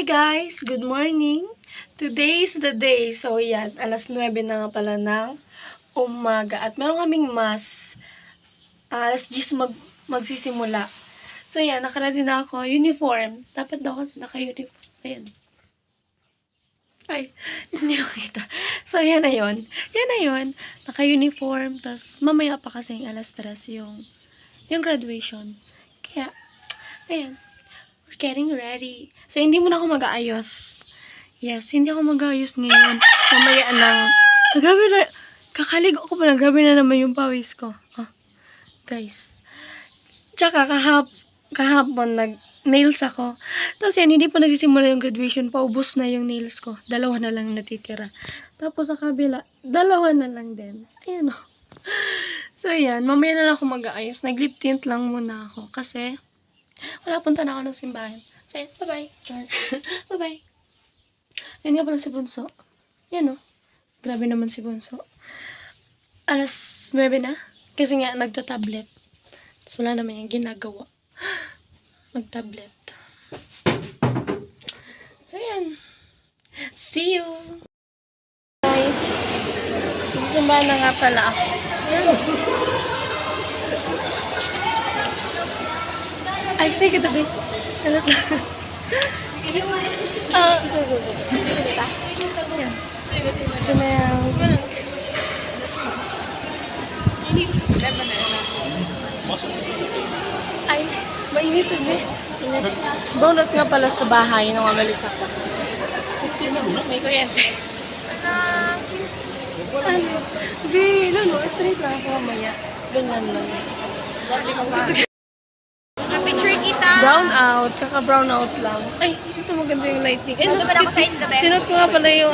guys! Good morning! Today is the day. So yan, alas 9 na nga pala ng umaga. At meron kaming mass. Alas 10 magsisimula. So yan, nakaready na ako. Uniform. Dapat daw kasi naka-uniform. Ayan. Ay, hindi ko kita. So yan na yun. Yan na yun. Naka-uniform. Tapos mamaya pa kasi alas 3 yung graduation. Kaya, ayan. Getting ready. So, hindi mo na ako mag-aayos. Yes, hindi ako mag-aayos ngayon. Mamaya na. Grabe na. Kakaligo ko pa lang. Grabe na naman yung pawis ko. Guys. Tsaka kahapon nag-nails ako. Tapos yan, hindi pa nagsisimula yung graduation. Paubos na yung nails ko. 2 na lang natitira. Tapos sa kabila, 2 na lang din. Ayan o. So, yan. Mamaya na lang ako mag-aayos. Nag-lip tint lang muna ako. Kasi, wala, punta na ako ng simbahan. So, bye-bye. Bye-bye. Yan nga pala si Bunso. Yan o. Grabe naman si Bunso. Alas 9 na. Kasi nga, nagta-tablet. So, wala naman yung ginagawa. Mag-tablet. So, yan. See you! Guys, simbahan na nga pala ako. Yan. Ay, sige tabi. Ano to? Ito na yan. Ay, mainit ulit. Bunot nga pala sa bahay nung umalis ako. Gusto mo, may kuryente. Ano? Di, lalo, straight lang ako mamaya. Ganyan lang. Picture kita. Brown out. Kaka-brown out lang. Ay, ito maganda yung lighting. Ay, Nagabad ako sa gabi. sinot ko nga pala yung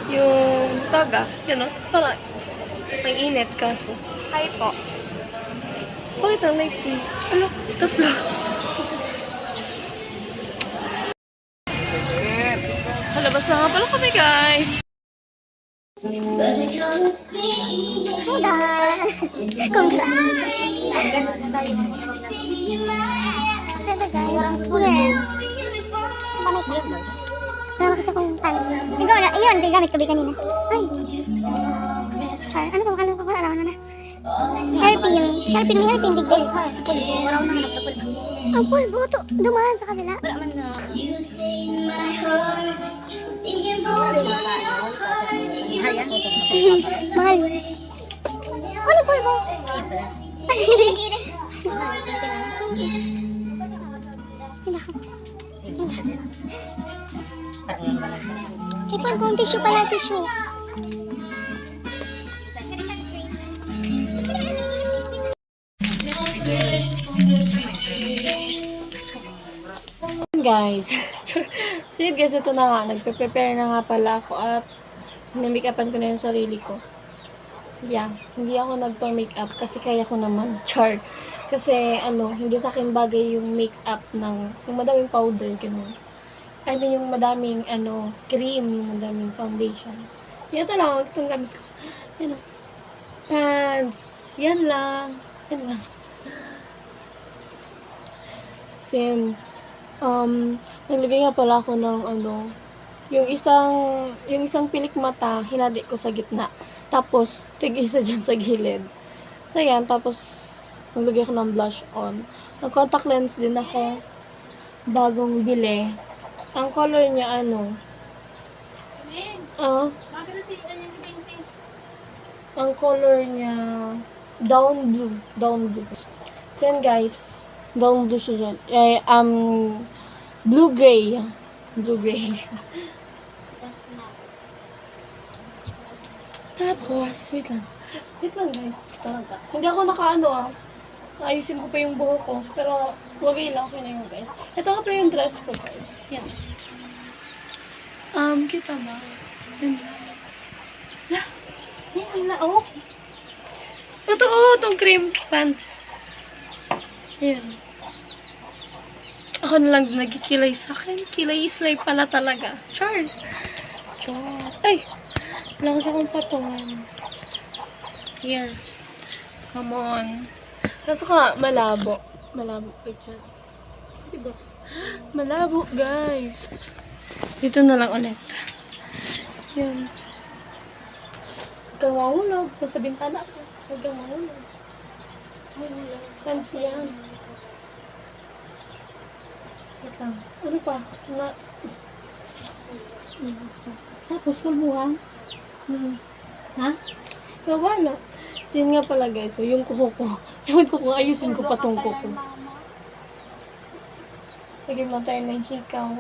yung taga. Yan o. Para, may init kaso. Hi po. Bakit ang lighting? Ano? Tapos. Halabas na nga pala kami, guys. Congrats. Siyempre guys, here. Pamit ba yun? Wala kasi akong pants. Ikaw na, yun, gamit ko ba kanina? Ay. Char, ano pa, araw na na. Hairpin. Hairpin, may hairpin, digday. Sa pulbo, araw na hanap sa pulbo. Ang pulbo, dumaan sa kabila. Wala man na. Mahal yun. Ano pulbo? Ipan kong tissue pala, tissue. Guys. So yun guys, ito na nga. Nagpe-prepare na nga pala ako at na-make-upan ko na yung sarili ko. Yeah, hindi ako nagpa-makeup kasi kaya ko naman. Char. Kasi hindi sa akin bagay yung makeup yung madaming powder, gano'n. I mean, yung madaming, cream, yung madaming foundation. Ito lang, itong gamit ko. Yan o. Pants. Yan lang. Yan lang. So, yan. Naglagay nga pala ako ng, yung isang pilik mata, hinadi ko sa gitna. Tapos, tig-isa dyan sa gilid. So, yan. Tapos, naglagay ko ng blush on. Nag-contact lens din ako. Bagong bili. Ang color niya, ang color niya, down blue. Down blue. So, yan guys. Down blue siya dyan. Blue-gray. Blue-gray. Tapos, wait lang. Wait lang guys. Talaga. Hindi ako ayusin ko pa yung buhok ko. Pero, wagay lang. Okay na yung guys. Ito nga pa yung dress ko guys. Yan. Kita ba? Yan. Yan lang. Oh. Totoo, itong cream pants. Yan. Ako na lang nagkikilay sa akin. Kilay islay pala talaga. Char. Ay! Lakas akong patungan. Here. Come on. Kaso ka, malabo. Malabo ka dyan. Diba? Malabo, guys. Dito na lang ulit. Yan. Huwag kang mahulog. Nasa bintana ko. Huwag kang mahulog. Fancy yan. Wait lang. Ano pa? Tapos pulbuhan. Ha? So, wala. So, yun nga pala guys. So, yung kuko ko. Ewan ko kung ayusin ko pa tong kuko. Lagyan mo tayo ng hikaw.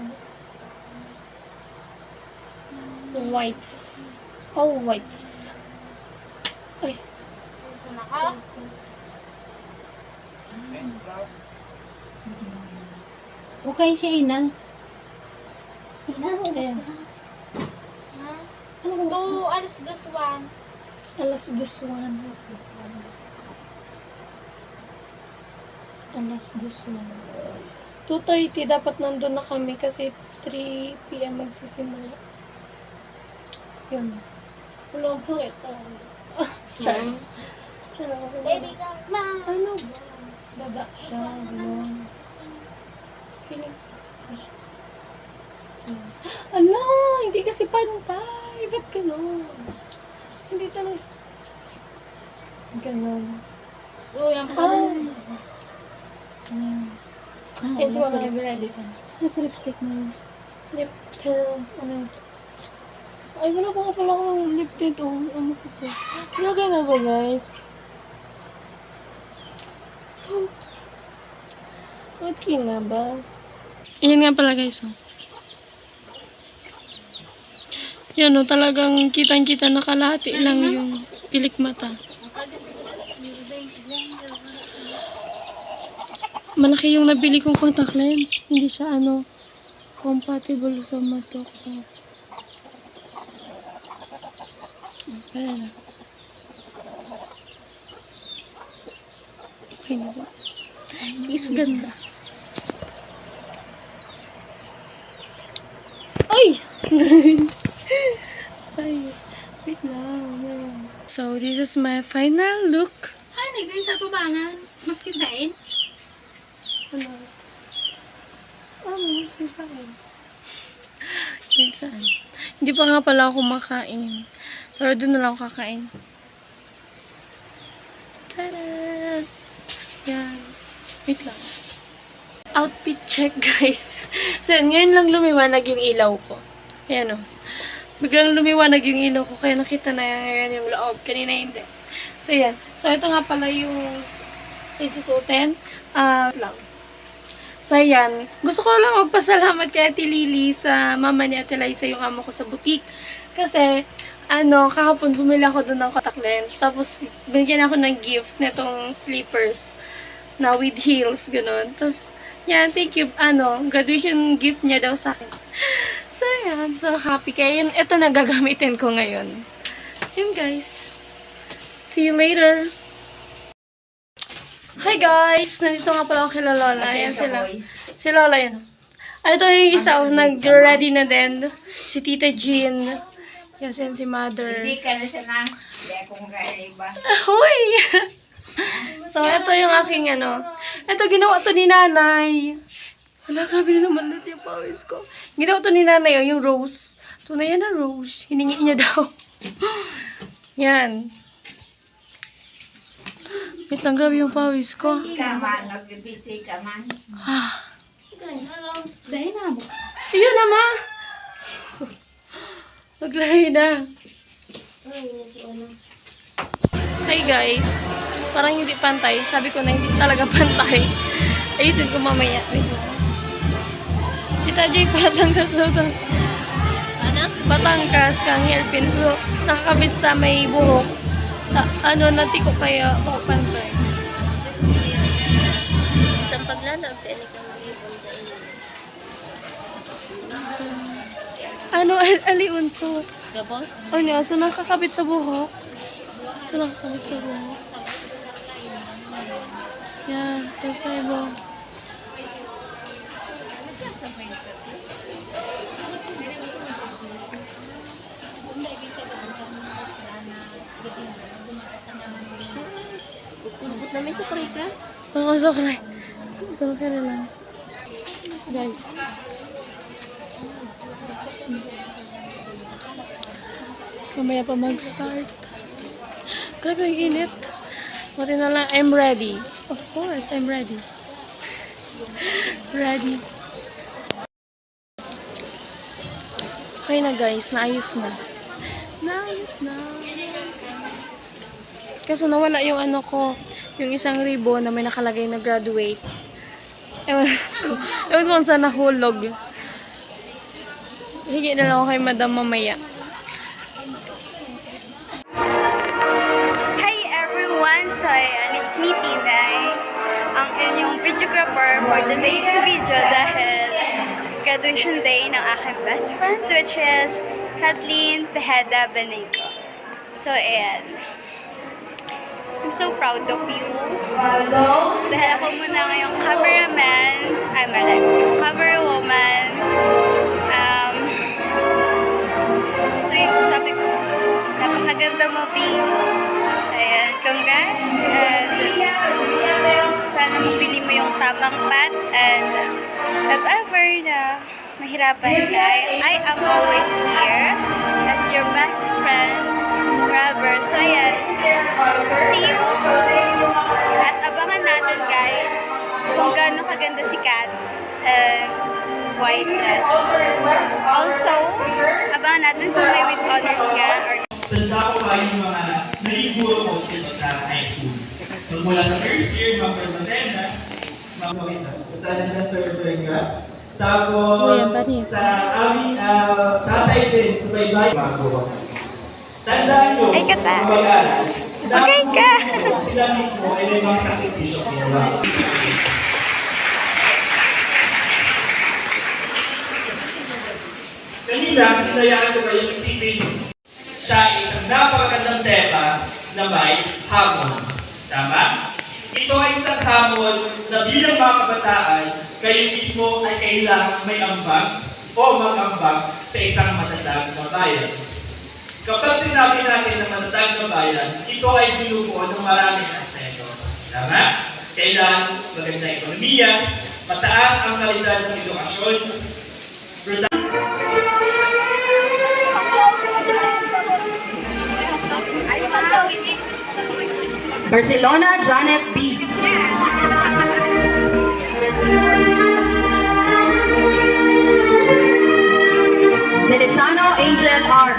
Whites. All whites. Ay. Okay siya, Ina. Ayan. Alas dos one. Alas 2:01. Alas 2:01. 2:30 dapat nandun na kami kasi 3 p.m. magsisimula. Yun. Wala po ito. Char. Baby, come on. Ano ba? Baba siya. Ganun. Feeling. Ano? Hindi kasi pantay. Ba't ganun? Hindi tanong. Ganun. So, yan pa. Yan si Mama nag-ready ka. Nasa lipstick mo. Lip tint. Ano? Ay, wala pa nga pala akong lip tint. Oh, ano ko to? Lagay na ba, guys? Okay na ba? Ayan nga pala, guys. Oh. Yan, oh, talagang kitang-kita nakalahati lang yung pilik mata. Malaki yung nabili kong contact lens. Hindi siya, compatible sa mata ko. Ayan. Okay na ba? Is ganda. Ay! Ay, wait lang. So, this is my final look. Ay, nagdin sa tubangan. Maski sain. Ano? Mas sa akin. Yan saan? Hindi pa nga pala ako kumakain. Pero doon na lang ako kakain. Tada! Yan. Wait lang. Outfit check, guys. So, ngayon lang lumiwanag yung ilaw ko. Ayan o. Biglang lumiwanag yung ilaw ko. Kaya nakita na ngayon yung loob. Kanina hindi. So, yan. So, ito nga pala yung susuotin. Lang. So, ayan. Gusto ko lang magpasalamat kay Ate Lily sa mama ni Ate Liza, yung amo ko sa boutique. Kasi, kahapon bumili ako doon ng contact lens. Tapos, binigyan ako ng gift netong slippers na with heels, ganun. Tapos, yan, thank you. Graduation gift niya daw sa akin. So, yan. So, happy. Kaya yun, ito na gagamitin ko ngayon. Yun, guys. See you later. Hi, guys! Nandito nga pala ako kila Lola. Ayan sila. Si Lola, yan. Ito yung isa, nag-ready na din. Si Tita Jean. Yes, yan si Mother. Hindi ka na siya lang. Hindi ako magkaiba. Hoy! So, ito yung aking Ito, ginawa to ni Nanay. Wala, grabe na naman ulit yung pawis ko. Ginawa to ni Nanay, yung rose. Tunay yan na rose. Hiningi niya daw. Yan. Wait lang, grabe yung pawis ko. Ka man, nag-lipstick ka man. Dahil na mo. Ayun na, ma! Maglahi na. Hi guys. Parang hindi pantay. Sabi ko na hindi talaga pantay. Ayusin ko mamaya. Wait lang. Tita Joy, patangkas daw to. Patangkas kang hairpin. So, nakakabit sa may buhok. Natiko kaya pantay. Isang paglanag, kaya ka mag-ipon sa iyo. Aliunso. Gabos? So nakakabit sa buhok. Yan, pasaybo. Kulbot na may sukray ka? Makasokray. Pero kaya lang. Guys. Mamaya pa mag-start. Grabe ang init. Buti na lang, I'm ready. Of course, I'm ready. Ready. Okay na guys, naayos na. Naayos na. Kaso nawala yung ano ko, yung isang ribbon na may nakalagay na graduate. Ewan ko kung saan nahulog. Higi na lang ako kay madam mamaya. Hi everyone! So ayan, it's me Tinay, ang inyong videographer for today's video dahil graduation day ng aking best friend which is Kathleen Tejeda Benico. So ayan, I'm so proud of you. Dahil ako muna ngayong cameraman, camera woman. So yung sabi ko, napakaganda mo, B. Ayan, congrats. And sana mapili mo yung tamang path. And if ever na mahirapan ka, I am always here as your best friend forever. So ayan, see you. At abangan natin guys kung gaano kaganda si Kat. White dress. Also, abangan natin kung may with honors ka or Tanda ko ba yung mga naging guro ko dito sa high school. So mula sa first year, mga Rosenda, sana na server ka. Tapos sa aming tatay din, sa baybay, tandaan nyo, Ay, kata. mag-aaral. Okay ka. Sila mismo ay may mga sakripisyo ginawa. Kanina, hinayaan ko kayong isipin, siya ay isang napakagandang tema na may hamon. Tama? Ito ay isang hamon na bilang mga kabataan, kayo mismo ay kailangang may ambag o mag-ambag sa isang matatag na bayan. Kapag sinabi natin na matatag na bayan, ito ay binubuo ng maraming aspeto. Tama? Kailangan magandang ekonomiya, mataas ang kalidad ng edukasyon, Barcelona, Janet B. Melisano, Angel R.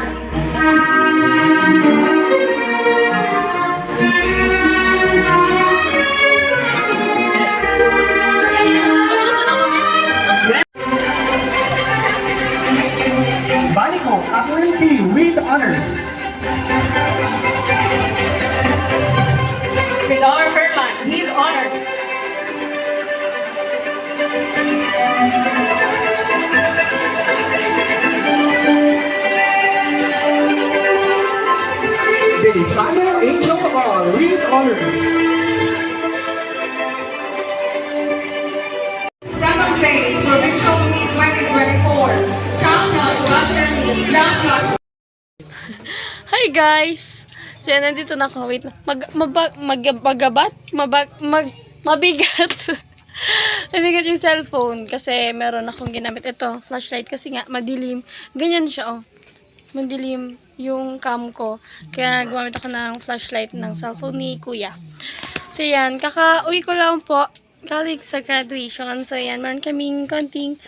Balico, April P. with honors. Pilar Herman, with honors. Belisano Angel R. with honors. Second place, Provincial Meet 2024. Champion, Western Meet, Champion. Hi guys! So yan, nandito na ako. Wait lang. Mabigat. Mabigat yung cellphone kasi meron akong ginamit. Ito, flashlight kasi nga, madilim. Ganyan siya, oh. Madilim yung cam ko. Kaya gumamit ako ng flashlight ng cellphone ni Kuya. So yan, kaka-uwi ko lang po. Galing sa graduation. So yan, meron kaming konting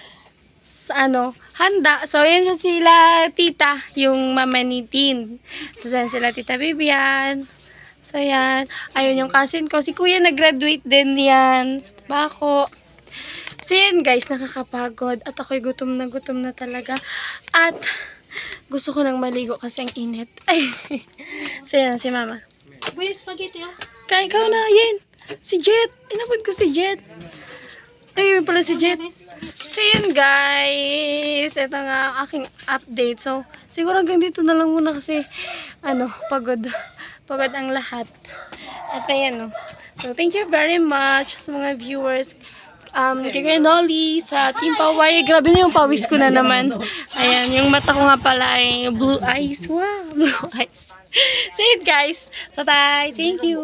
handa. So, yan sila tita, yung mama ni Tin. So, yan sila tita Bibian. So, yan. Ayun yung cousin ko. Si kuya nag-graduate din yan. Sa Tabaco. So, yan guys, nakakapagod. At ako'y gutom na talaga. At, gusto ko nang maligo kasi ang init. Ay. So, yan, si mama. Uy, spaghetti, oh. Kain ka na, yan. Si Jet. Inabot ko si Jet. Ayun pala si Jet. So, yun guys. Ito nga ang aking update. So, siguro hanggang dito na lang muna kasi, pagod. Pagod ang lahat. At ayan, So, thank you very much sa mga viewers. Kay Kuya Nolly, sa Team Paway. Grabe na yung pawis ko na naman. Ayan, yung mata ko nga pala ay blue eyes. Wow, blue eyes. So, yun guys. Bye-bye. Thank you.